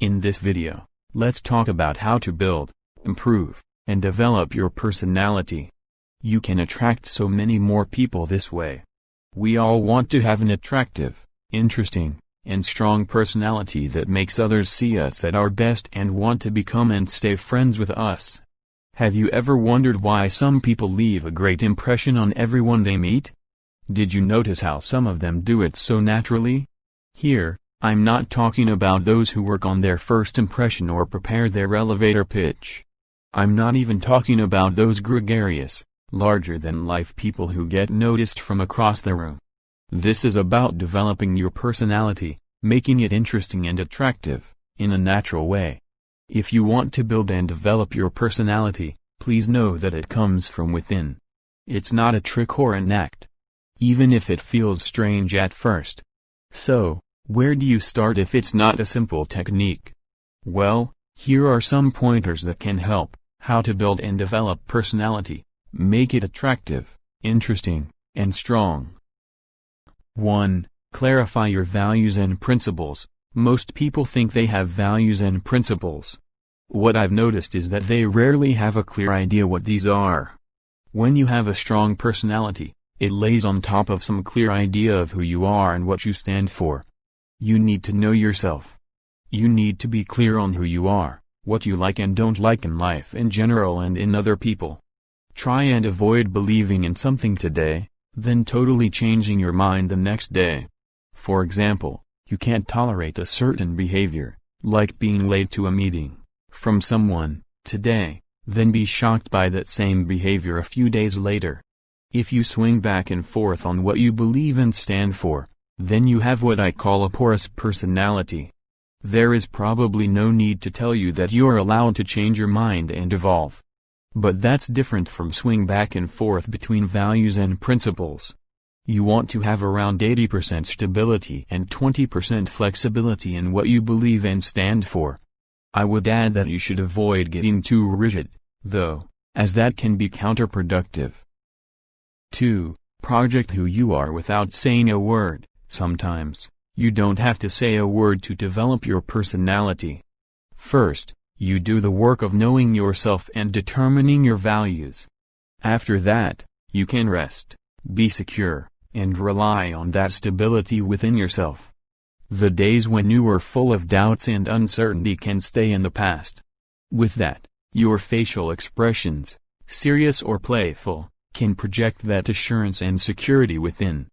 In this video, let's talk about how to build, improve, and develop your personality. You can attract so many more people this way. We all want to have an attractive, interesting, and strong personality that makes others see us at our best and want to become and stay friends with us. Have you ever wondered why some people leave a great impression on everyone they meet? Did you notice how some of them do it so naturally? Here, I'm not talking about those who work on their first impression or prepare their elevator pitch. I'm not even talking about those gregarious, larger-than-life people who get noticed from across the room. This is about developing your personality, making it interesting and attractive, in a natural way. If you want to build and develop your personality, please know that it comes from within. It's not a trick or an act, even if it feels strange at first. So, where do you start if it's not a simple technique? Well, here are some pointers that can help: how to build and develop personality, make it attractive, interesting, and strong. 1. Clarify your values and principles. Most people think they have values and principles. What I've noticed is that they rarely have a clear idea what these are. When you have a strong personality, it lays on top of some clear idea of who you are and what you stand for. You need to know yourself. You need to be clear on who you are, what you like and don't like in life in general and in other people. Try and avoid believing in something today, then totally changing your mind the next day. For example, you can't tolerate a certain behavior, like being late to a meeting, from someone, today, then be shocked by that same behavior a few days later. If you swing back and forth on what you believe and stand for, then you have what I call a porous personality. There is probably no need to tell you that you're allowed to change your mind and evolve. But that's different from swing back and forth between values and principles. You want to have around 80% stability and 20% flexibility in what you believe and stand for. I would add that you should avoid getting too rigid, though, as that can be counterproductive. 2. Project who you are without saying a word. Sometimes, you don't have to say a word to develop your personality. First, you do the work of knowing yourself and determining your values. After that, you can rest, be secure, and rely on that stability within yourself. The days when you were full of doubts and uncertainty can stay in the past. With that, your facial expressions, serious or playful, can project that assurance and security within.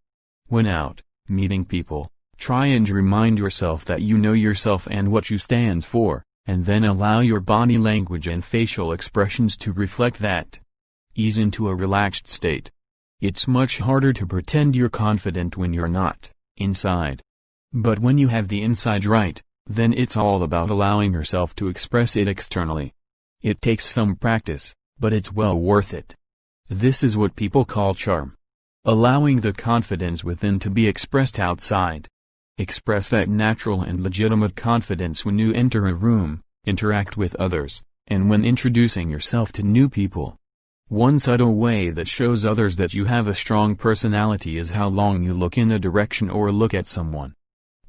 When out, meeting people, try and remind yourself that you know yourself and what you stand for, and then allow your body language and facial expressions to reflect that. Ease into a relaxed state. It's much harder to pretend you're confident when you're not, inside. But when you have the inside right, then it's all about allowing yourself to express it externally. It takes some practice, but it's well worth it. This is what people call charm. Allowing the confidence within to be expressed outside. Express that natural and legitimate confidence when you enter a room, interact with others, and when introducing yourself to new people. One subtle way that shows others that you have a strong personality is how long you look in a direction or look at someone.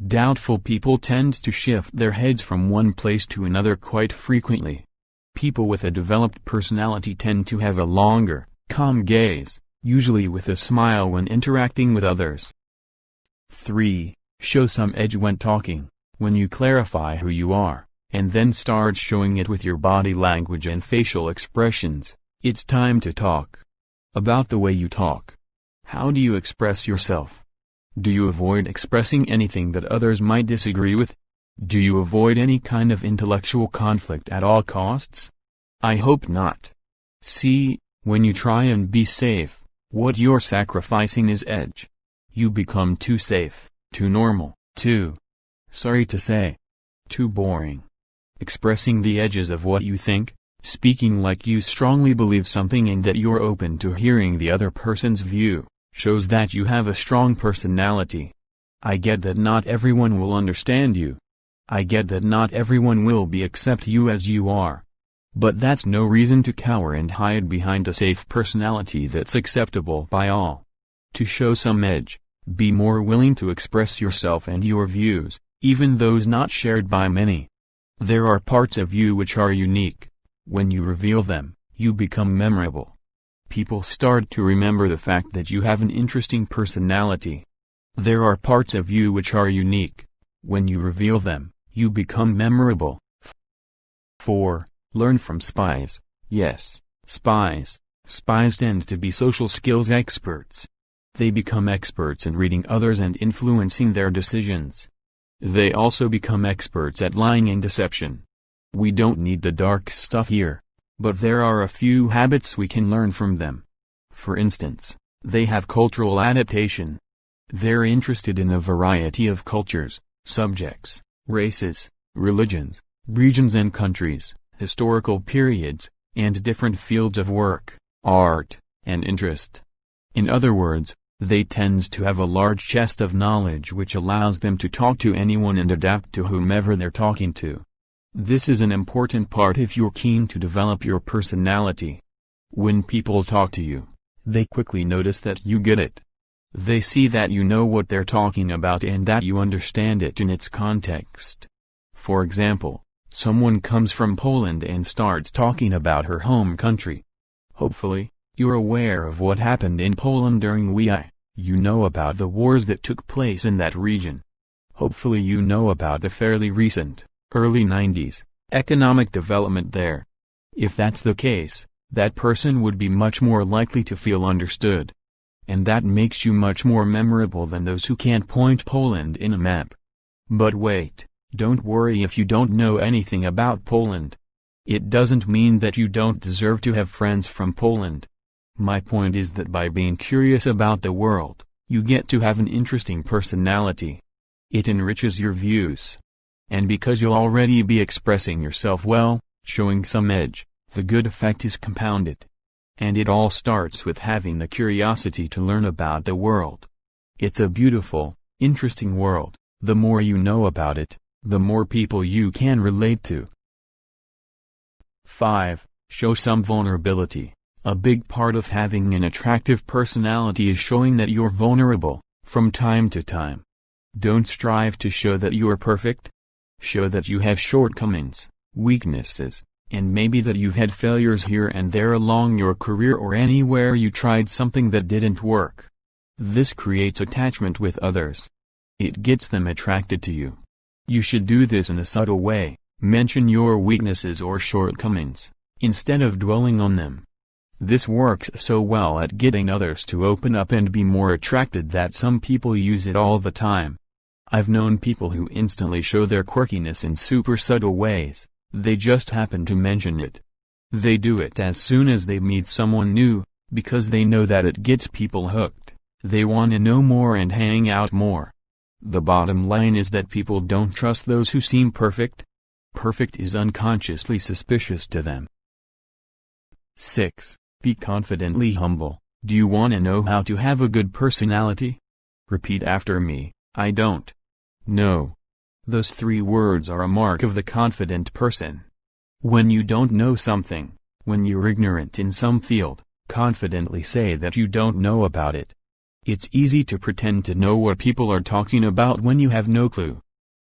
Doubtful people tend to shift their heads from one place to another quite frequently. People with a developed personality tend to have a longer, calm gaze, usually with a smile when interacting with others. 3. Show some edge when talking. When you clarify who you are, and then start showing it with your body language and facial expressions, it's time to talk. About the way you talk. How do you express yourself? Do you avoid expressing anything that others might disagree with? Do you avoid any kind of intellectual conflict at all costs? I hope not. See, when you try and be safe, what you're sacrificing is edge. You become too safe, too normal, sorry to say, too boring. Expressing the edges of what you think, speaking like you strongly believe something and that you're open to hearing the other person's view, shows that you have a strong personality. I get that not everyone will understand you. I get that not everyone will accept you as you are. But that's no reason to cower and hide behind a safe personality that's acceptable by all. To show some edge, be more willing to express yourself and your views, even those not shared by many. There are parts of you which are unique. When you reveal them, you become memorable. People start to remember the fact that you have an interesting personality. There are parts of you which are unique. When you reveal them, you become memorable. 4. Learn from spies. Yes, spies. Spies tend to be social skills experts. They become experts in reading others and influencing their decisions. They also become experts at lying and deception. We don't need the dark stuff here, but there are a few habits we can learn from them. For instance, they have cultural adaptation. They're interested in a variety of cultures, subjects, races, religions, regions and countries, historical periods, and different fields of work, art, and interest. In other words, they tend to have a large chest of knowledge which allows them to talk to anyone and adapt to whomever they're talking to. This is an important part if you're keen to develop your personality. When people talk to you, they quickly notice that you get it. They see that you know what they're talking about and that you understand it in its context. For example, someone comes from Poland and starts talking about her home country. Hopefully, you're aware of what happened in Poland during WI. You know about the wars that took place in that region. Hopefully you know about the fairly recent, early 90s, economic development there. If that's the case, that person would be much more likely to feel understood. And that makes you much more memorable than those who can't point Poland in a map. But wait, don't worry if you don't know anything about Poland. It doesn't mean that you don't deserve to have friends from Poland. My point is that by being curious about the world, you get to have an interesting personality. It enriches your views. And because you'll already be expressing yourself well, showing some edge, the good effect is compounded. And it all starts with having the curiosity to learn about the world. It's a beautiful, interesting world. The more you know about it, the more people you can relate to. 5. Show some vulnerability. A big part of having an attractive personality is showing that you're vulnerable, from time to time. Don't strive to show that you're perfect. Show that you have shortcomings, weaknesses, and maybe that you've had failures here and there along your career or anywhere you tried something that didn't work. This creates attachment with others. It gets them attracted to you. You should do this in a subtle way. Mention your weaknesses or shortcomings, instead of dwelling on them. This works so well at getting others to open up and be more attracted that some people use it all the time. I've known people who instantly show their quirkiness in super subtle ways. They just happen to mention it. They do it as soon as they meet someone new, because they know that it gets people hooked. They want to know more and hang out more. The bottom line is that people don't trust those who seem perfect. Perfect is unconsciously suspicious to them. 6. Be confidently humble. Do you want to know how to have a good personality? Repeat after me, I don't know. Those 3 words are a mark of the confident person. When you don't know something, when you're ignorant in some field, confidently say that you don't know about it. It's easy to pretend to know what people are talking about when you have no clue.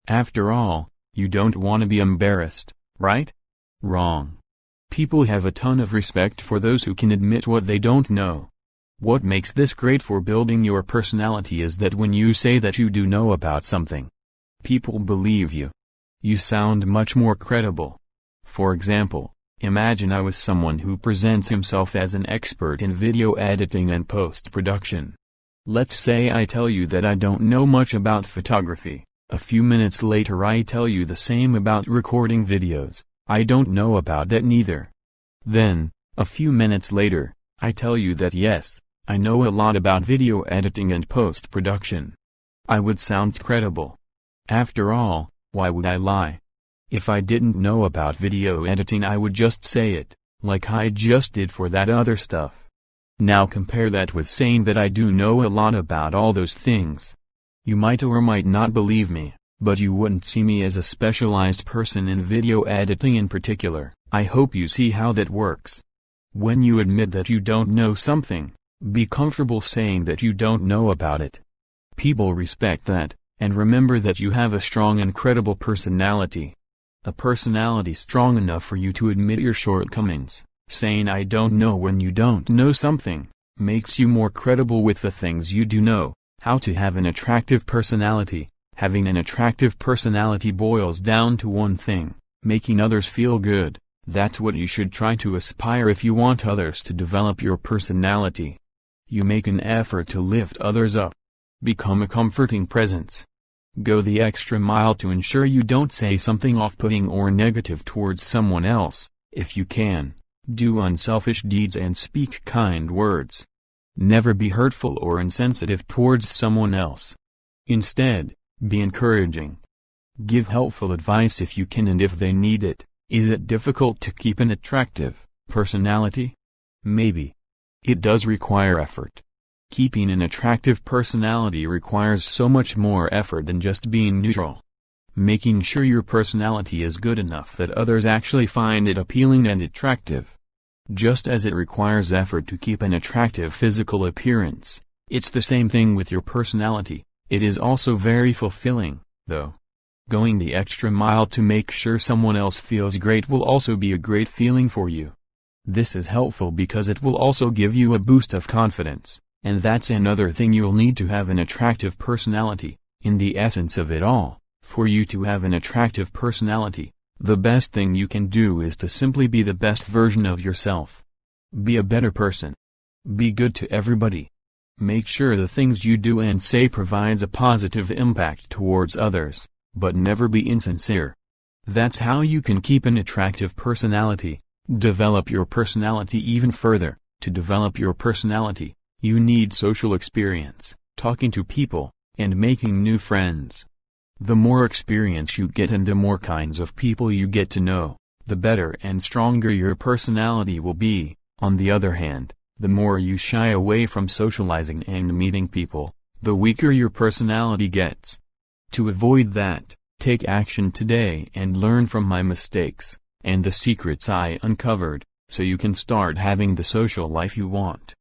After all, you don't want to be embarrassed, right? Wrong. People have a ton of respect for those who can admit what they don't know. What makes this great for building your personality is that when you say that you do know about something, people believe you. You sound much more credible. For example, imagine I was someone who presents himself as an expert in video editing and post-production. Let's say I tell you that I don't know much about photography. A few minutes later I tell you the same about recording videos. I don't know about that neither. Then, a few minutes later, I tell you that yes, I know a lot about video editing and post-production. I would sound credible. After all, why would I lie? If I didn't know about video editing I would just say it, like I just did for that other stuff. Now compare that with saying that I do know a lot about all those things. You might or might not believe me, but you wouldn't see me as a specialized person in video editing in particular. I hope you see how that works. When you admit that you don't know something, be comfortable saying that you don't know about it. People respect that, and remember that you have a strong and credible personality. A personality strong enough for you to admit your shortcomings, saying I don't know when you don't know something, makes you more credible with the things you do know. How to have an attractive personality. Having an attractive personality boils down to one thing: making others feel good. That's what you should try to aspire if you want others to develop your personality. You make an effort to lift others up. Become a comforting presence. Go the extra mile to ensure you don't say something off-putting or negative towards someone else. If you can, do unselfish deeds and speak kind words. Never be hurtful or insensitive towards someone else. Instead, be encouraging. Give helpful advice if you can and if they need it. Is it difficult to keep an attractive personality? Maybe. It does require effort. Keeping an attractive personality requires so much more effort than just being neutral. Making sure your personality is good enough that others actually find it appealing and attractive. Just as it requires effort to keep an attractive physical appearance, it's the same thing with your personality. It is also very fulfilling, though. Going the extra mile to make sure someone else feels great will also be a great feeling for you. This is helpful because it will also give you a boost of confidence, and that's another thing you'll need to have an attractive personality. In the essence of it all, for you to have an attractive personality, the best thing you can do is to simply be the best version of yourself. Be a better person. Be good to everybody. Make sure the things you do and say provides a positive impact towards others, but never be insincere. That's how you can keep an attractive personality. Develop your personality even further. To develop your personality, you need social experience, talking to people, and making new friends. The more experience you get and the more kinds of people you get to know, the better and stronger your personality will be. On the other hand, the more you shy away from socializing and meeting people, the weaker your personality gets. To avoid that, take action today and learn from my mistakes, and the secrets I uncovered, so you can start having the social life you want.